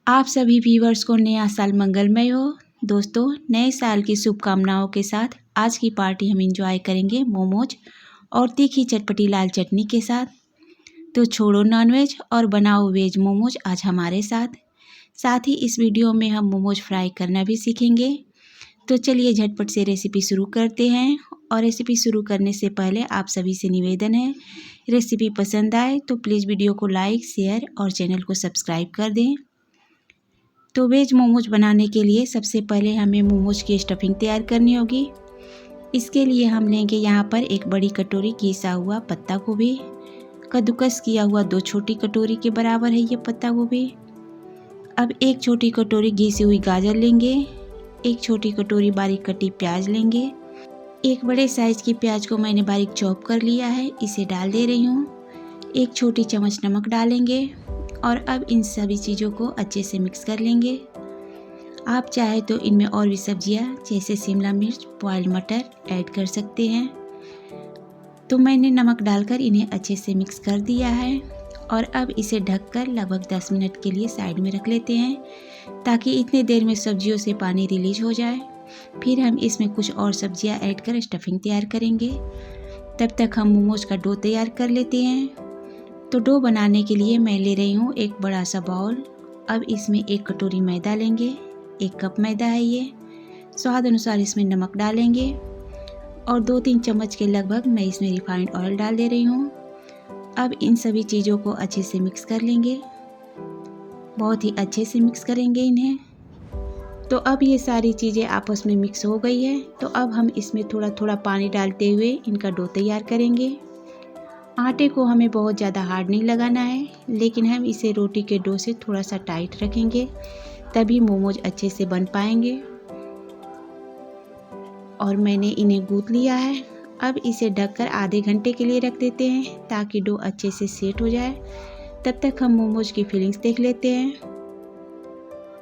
आप सभी व्यूअर्स को नया साल मंगलमय हो। दोस्तों, नए साल की शुभकामनाओं के साथ आज की पार्टी हम एंजॉय करेंगे मोमोज और तीखी चटपटी लाल चटनी के साथ। तो छोड़ो नॉनवेज और बनाओ वेज मोमोज आज हमारे साथ। साथ ही इस वीडियो में हम मोमोज फ्राई करना भी सीखेंगे। तो चलिए झटपट से रेसिपी शुरू करते हैं। और रेसिपी शुरू करने से पहले आप सभी से निवेदन है, रेसिपी पसंद आए तो प्लीज़ वीडियो को लाइक, शेयर और चैनल को सब्सक्राइब कर दें। तो वेज मोमोज बनाने के लिए सबसे पहले हमें मोमोज की स्टफिंग तैयार करनी होगी। इसके लिए हम लेंगे यहाँ पर एक बड़ी कटोरी घिसा हुआ पत्ता गोभी। कद्दूकस किया हुआ 2 छोटी कटोरी के बराबर है ये पत्ता गोभी। अब 1 छोटी कटोरी घिसी हुई गाजर लेंगे। 1 छोटी कटोरी बारीक कटी प्याज लेंगे। एक बड़े साइज की प्याज को मैंने बारीक चॉप कर लिया है, इसे डाल दे रही हूँ। 1 छोटी चम्मच नमक डालेंगे और अब इन सभी चीज़ों को अच्छे से मिक्स कर लेंगे। आप चाहे तो इनमें और भी सब्जियां जैसे शिमला मिर्च, बॉइल्ड मटर ऐड कर सकते हैं। तो मैंने नमक डालकर इन्हें अच्छे से मिक्स कर दिया है और अब इसे ढककर लगभग 10 मिनट के लिए साइड में रख लेते हैं ताकि इतने देर में सब्जियों से पानी रिलीज हो जाए। फिर हम इसमें कुछ और सब्जियां ऐड कर स्टफिंग तैयार करेंगे। तब तक हम मोमोज का डो तैयार कर लेते हैं। तो डो बनाने के लिए मैं ले रही हूँ एक बड़ा सा बाउल। अब इसमें 1 कटोरी मैदा लेंगे। 1 कप मैदा है ये। स्वाद अनुसार इसमें नमक डालेंगे और 2-3 चम्मच के लगभग मैं इसमें रिफाइंड ऑयल डाल दे रही हूँ। अब इन सभी चीज़ों को अच्छे से मिक्स कर लेंगे। बहुत ही अच्छे से मिक्स करेंगे इन्हें। तो अब ये सारी चीज़ें आपस में मिक्स हो गई है। तो अब हम इसमें थोड़ा थोड़ा पानी डालते हुए इनका डो तैयार करेंगे। आटे को हमें बहुत ज़्यादा हार्ड नहीं लगाना है, लेकिन हम इसे रोटी के डो से थोड़ा सा टाइट रखेंगे, तभी मोमोज अच्छे से बन पाएंगे। और मैंने इन्हें गूंथ लिया है। अब इसे ढककर आधे घंटे के लिए रख देते हैं ताकि डो अच्छे से सेट हो जाए। तब तक हम मोमोज की फिलिंग्स देख लेते हैं।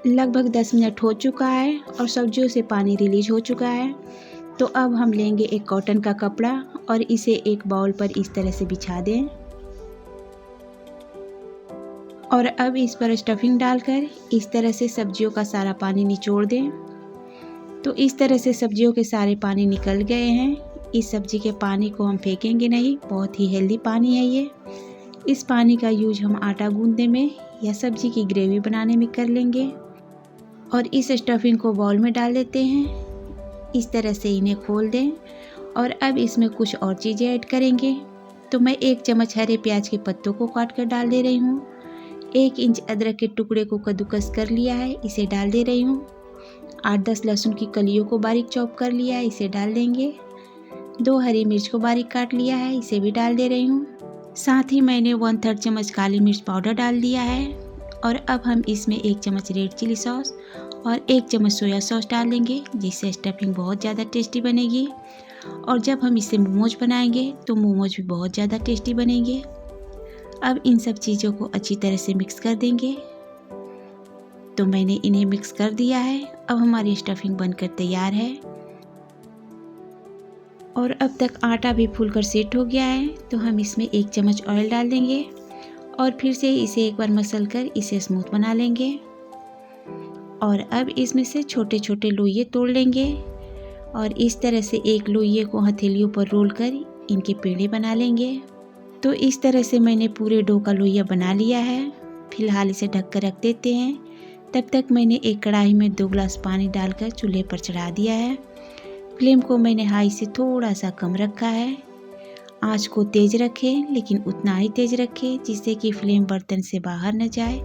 लगभग 10 मिनट हो चुका है और सब्जियों से पानी रिलीज हो चुका है। तो अब हम लेंगे एक कॉटन का कपड़ा और इसे एक बाउल पर इस तरह से बिछा दें और अब इस पर स्टफिंग डालकर इस तरह से सब्जियों का सारा पानी निचोड़ दें। तो इस तरह से सब्जियों के सारे पानी निकल गए हैं। इस सब्जी के पानी को हम फेंकेंगे नहीं, बहुत ही हेल्दी पानी है ये। इस पानी का यूज हम आटा गूंदने में या सब्जी की ग्रेवी बनाने में कर लेंगे। और इस स्टफिंग को बाउल में डाल देते हैं। इस तरह से इन्हें खोल दें और अब इसमें कुछ और चीज़ें ऐड करेंगे। तो मैं 1 चम्मच हरे प्याज के पत्तों को काट कर डाल दे रही हूँ। 1 इंच अदरक के टुकड़े को कद्दूकस कर लिया है, इसे डाल दे रही हूँ। 8-10 लहसुन की कलियों को बारीक चॉप कर लिया है, इसे डाल देंगे। 2 हरी मिर्च को बारीक काट लिया है, इसे भी डाल दे रही हूँ। साथ ही मैंने 1/3 चम्मच काली मिर्च पाउडर डाल दिया है। और अब हम इसमें 1 चम्मच रेड चिली सॉस और 1 चम्मच सोया सॉस डाल देंगे, जिससे स्टफिंग बहुत ज़्यादा टेस्टी बनेगी। और जब हम इससे मोमोज बनाएंगे तो मोमोज भी बहुत ज़्यादा टेस्टी बनेंगे। अब इन सब चीज़ों को अच्छी तरह से मिक्स कर देंगे। तो मैंने इन्हें मिक्स कर दिया है। अब हमारी स्टफिंग बनकर तैयार है और अब तक आटा भी फूलकर सेट हो गया है। तो हम इसमें 1 चम्मच ऑयल डाल देंगे और फिर से इसे एक बार मसल कर इसे स्मूथ बना लेंगे। और अब इसमें से छोटे छोटे लोइये तोड़ लेंगे और इस तरह से एक लोइये को हथेलियों पर रोल कर इनके पेड़े बना लेंगे। तो इस तरह से मैंने पूरे डो का लोइया बना लिया है। फिलहाल इसे ढक कर रख देते हैं। तब तक मैंने एक कढ़ाई में 2 गिलास पानी डालकर चूल्हे पर चढ़ा दिया है। फ्लेम को मैंने हाई से थोड़ा सा कम रखा है। आँच को तेज़ रखें, लेकिन उतना ही तेज़ रखें जिससे कि फ्लेम बर्तन से बाहर न जाए,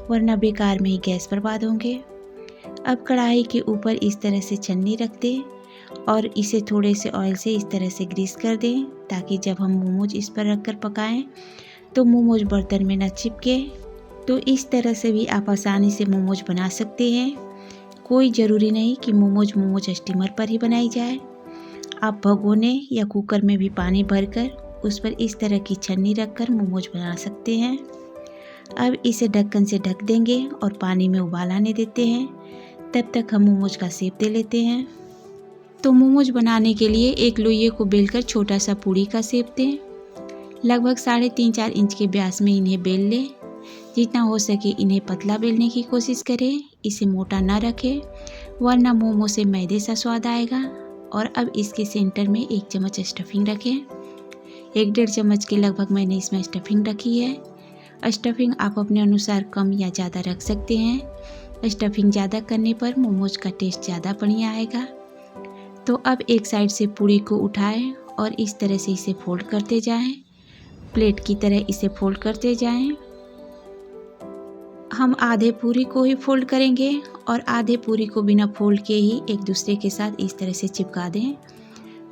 वरना बेकार में ही गैस बर्बाद होंगे। अब कढ़ाई के ऊपर इस तरह से छन्नी रख दें और इसे थोड़े से ऑयल से इस तरह से ग्रीस कर दें ताकि जब हम मोमोज इस पर रख कर पकाएं तो मोमोज बर्तन में न चिपके। तो इस तरह से भी आप आसानी से मोमोज बना सकते हैं। कोई ज़रूरी नहीं कि मोमोज स्टीमर पर ही बनाई जाए। आप भगोने या कुकर में भी पानी भरकर उस पर इस तरह की छन्नी रखकर मोमोज बना सकते हैं। अब इसे ढक्कन से ढक देंगे और पानी में उबाल आने देते हैं। तब तक हम मोमोज का शेप दे लेते हैं। तो मोमोज बनाने के लिए एक लोइये को बेलकर छोटा सा पूड़ी का शेप दें। लगभग 3.5-4 इंच के व्यास में इन्हें बेल लें, जितना हो सके इन्हें पतला बेलने की कोशिश करें, इसे मोटा ना रखें वरना मोमो से मैदे सा स्वाद आएगा। और अब इसके सेंटर में 1 चम्मच स्टफिंग रखें। 1-1.5 चम्मच के लगभग मैंने इसमें स्टफिंग रखी है। स्टफिंग आप अपने अनुसार कम या ज़्यादा रख सकते हैं। स्टफिंग ज़्यादा करने पर मोमोज का टेस्ट ज़्यादा बढ़िया आएगा। तो अब एक साइड से पूरी को उठाएं और इस तरह से इसे फोल्ड करते जाएं, प्लेट की तरह इसे फोल्ड करते जाएं। हम आधे पूरी को ही फोल्ड करेंगे और आधे पूरी को बिना फोल्ड के ही एक दूसरे के साथ इस तरह से चिपका दें।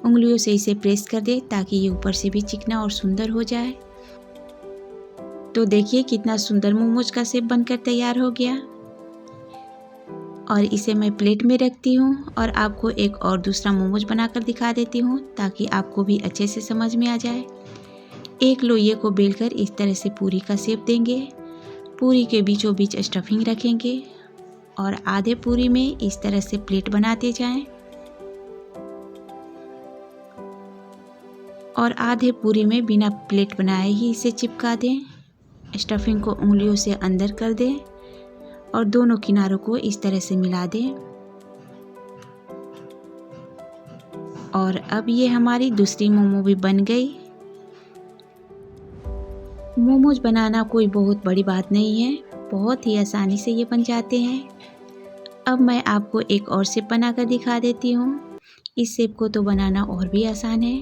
उंगलियों से इसे प्रेस कर दें ताकि ये ऊपर से भी चिकना और सुंदर हो जाए। तो देखिए कितना सुंदर मोमोज का शेप बनकर तैयार हो गया। और इसे मैं प्लेट में रखती हूँ और आपको एक और दूसरा मोमोज बनाकर दिखा देती हूँ ताकि आपको भी अच्छे से समझ में आ जाए। एक लोइये को बेलकर इस तरह से पूरी का शेप देंगे। पूरी के बीचों बीच स्टफिंग रखेंगे और आधे पूरी में इस तरह से प्लेट बनाते जाएं और आधे पूरी में बिना प्लेट बनाए ही इसे चिपका दें। स्टफिंग को उंगलियों से अंदर कर दें और दोनों किनारों को इस तरह से मिला दें। और अब ये हमारी दूसरी मोमो भी बन गई। मोमोज बनाना कोई बहुत बड़ी बात नहीं है, बहुत ही आसानी से ये बन जाते हैं। अब मैं आपको एक और शेप बनाकर दिखा देती हूँ। इस शेप को तो बनाना और भी आसान है।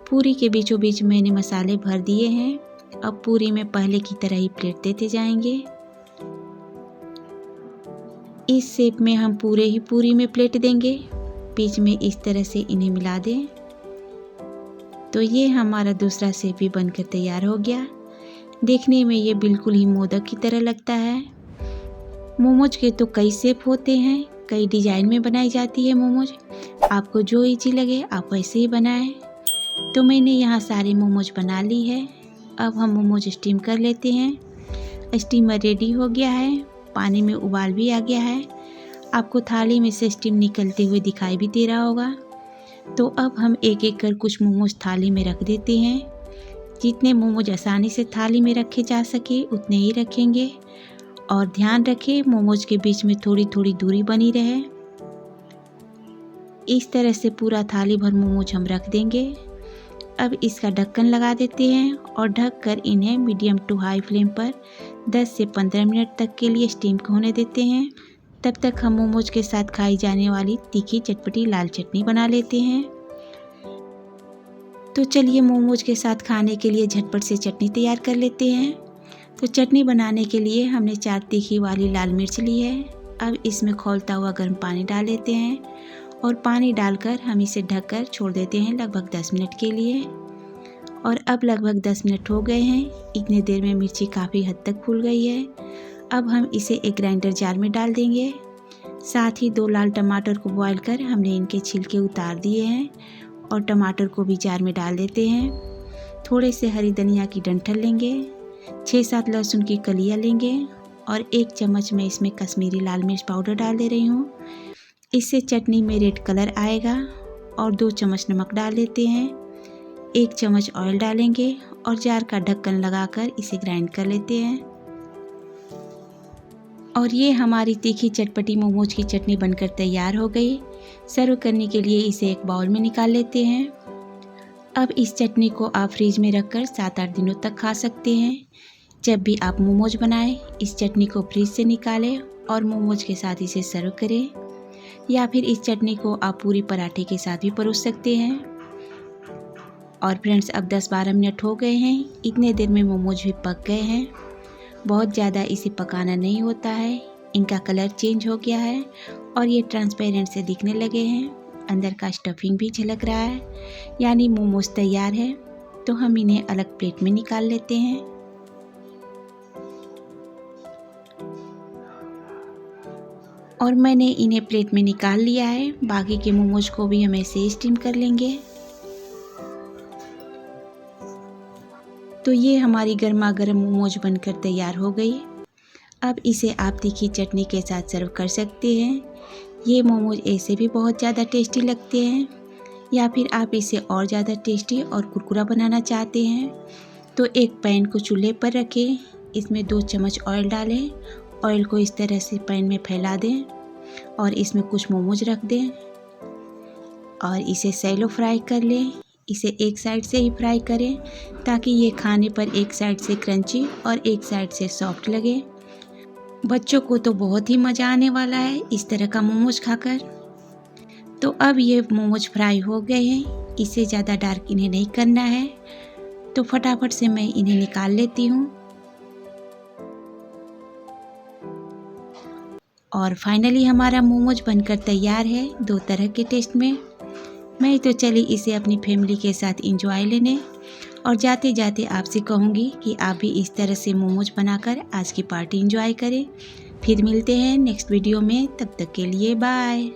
पूरी के बीचों बीच मैंने मसाले भर दिए हैं। अब पूरी में पहले की तरह ही प्लेट देते जाएंगे। इस शेप में हम पूरे ही पूरी में प्लेट देंगे, बीच में इस तरह से इन्हें मिला दें। तो ये हमारा दूसरा शेप भी बनकर तैयार हो गया। देखने में ये बिल्कुल ही मोदक की तरह लगता है। मोमोज के तो कई शेप होते हैं, कई डिजाइन में बनाई जाती है मोमोज। आपको जो इजी लगे आप वैसे ही बनाएं। तो मैंने यहाँ सारे मोमोज बना ली है। अब हम मोमोज स्टीम कर लेते हैं। स्टीमर रेडी हो गया है, पानी में उबाल भी आ गया है। आपको थाली में से स्टीम निकलते हुए दिखाई भी दे रहा होगा। तो अब हम एक एक कर कुछ मोमोज थाली में रख देते हैं। जितने मोमोज आसानी से थाली में रखे जा सके उतने ही रखेंगे और ध्यान रखें मोमोज के बीच में थोड़ी थोड़ी दूरी बनी रहे। इस तरह से पूरा थाली भर मोमोज हम रख देंगे। अब इसका ढक्कन लगा देते हैं और ढक कर इन्हें मीडियम टू हाई फ्लेम पर 10 से 15 मिनट तक के लिए स्टीम होने देते हैं। तब तक हम मोमोज के साथ खाई जाने वाली तीखी चटपटी लाल चटनी बना लेते हैं। तो चलिए मोमोज के साथ खाने के लिए झटपट से चटनी तैयार कर लेते हैं। तो चटनी बनाने के लिए हमने 4 तीखी वाली लाल मिर्च ली है। अब इसमें खौलता हुआ गर्म पानी डाल लेते हैं और पानी डालकर हम इसे ढककर छोड़ देते हैं लगभग 10 मिनट के लिए। और अब लगभग 10 मिनट हो गए हैं। इतने देर में मिर्ची काफ़ी हद तक फूल गई है। अब हम इसे एक ग्राइंडर जार में डाल देंगे। साथ ही 2 लाल टमाटर को बॉईल कर हमने इनके छिलके उतार दिए हैं और टमाटर को भी जार में डाल देते हैं। थोड़े से हरी धनिया की डंठल लेंगे, 6-7 लहसुन की कलियां लेंगे और 1 चम्मच में इसमें कश्मीरी लाल मिर्च पाउडर डाल दे रही हूँ। इससे चटनी में रेड कलर आएगा। और 2 चम्मच नमक डाल देते हैं। 1 चम्मच ऑयल डालेंगे और जार का ढक्कन लगाकर इसे ग्राइंड कर लेते हैं। और ये हमारी तीखी चटपटी मोमोज की चटनी बनकर तैयार हो गई। सर्व करने के लिए इसे एक बाउल में निकाल लेते हैं। अब इस चटनी को आप फ्रिज में रखकर 7-8 दिनों तक खा सकते हैं। जब भी आप मोमोज बनाएं, इस चटनी को फ्रिज से निकालें और मोमोज के साथ इसे सर्व करें। या फिर इस चटनी को आप पूरी पराठे के साथ भी परोस सकते हैं। और फ्रेंड्स, अब 10-12 मिनट हो गए हैं। इतने देर में मोमोज भी पक गए हैं। बहुत ज़्यादा इसे पकाना नहीं होता है। इनका कलर चेंज हो गया है और ये ट्रांसपेरेंट से दिखने लगे हैं। अंदर का स्टफिंग भी झलक रहा है, यानी मोमोज तैयार है। तो हम इन्हें अलग प्लेट में निकाल लेते हैं। और मैंने इन्हें प्लेट में निकाल लिया है। बाकी के मोमोज को भी हम ऐसे स्टीम कर लेंगे। तो ये हमारी गर्मा गर्म मोमोज बनकर तैयार हो गई। अब इसे आप तीखी चटनी के साथ सर्व कर सकते हैं। ये मोमोज ऐसे भी बहुत ज़्यादा टेस्टी लगते हैं। या फिर आप इसे और ज़्यादा टेस्टी और कुरकुरा बनाना चाहते हैं तो एक पैन को चूल्हे पर रखें। इसमें 2 चम्मच ऑयल डालें। ऑयल को इस तरह से पैन में फैला दें और इसमें कुछ मोमोज रख दें और इसे सैलो फ्राई कर लें। इसे एक साइड से ही फ्राई करें ताकि ये खाने पर एक साइड से क्रंची और एक साइड से सॉफ्ट लगे। बच्चों को तो बहुत ही मज़ा आने वाला है इस तरह का मोमोज खाकर। तो अब ये मोमोज फ्राई हो गए हैं, इसे ज़्यादा डार्क इन्हें नहीं करना है, तो फटाफट से मैं इन्हें निकाल लेती हूँ। और फाइनली हमारा मोमोज बनकर तैयार है 2 तरह के टेस्ट में। मैं तो चली इसे अपनी फैमिली के साथ एंजॉय लेने, और जाते जाते आपसे कहूँगी कि आप भी इस तरह से मोमोज बनाकर आज की पार्टी एंजॉय करें। फिर मिलते हैं नेक्स्ट वीडियो में, तब तक के लिए बाय।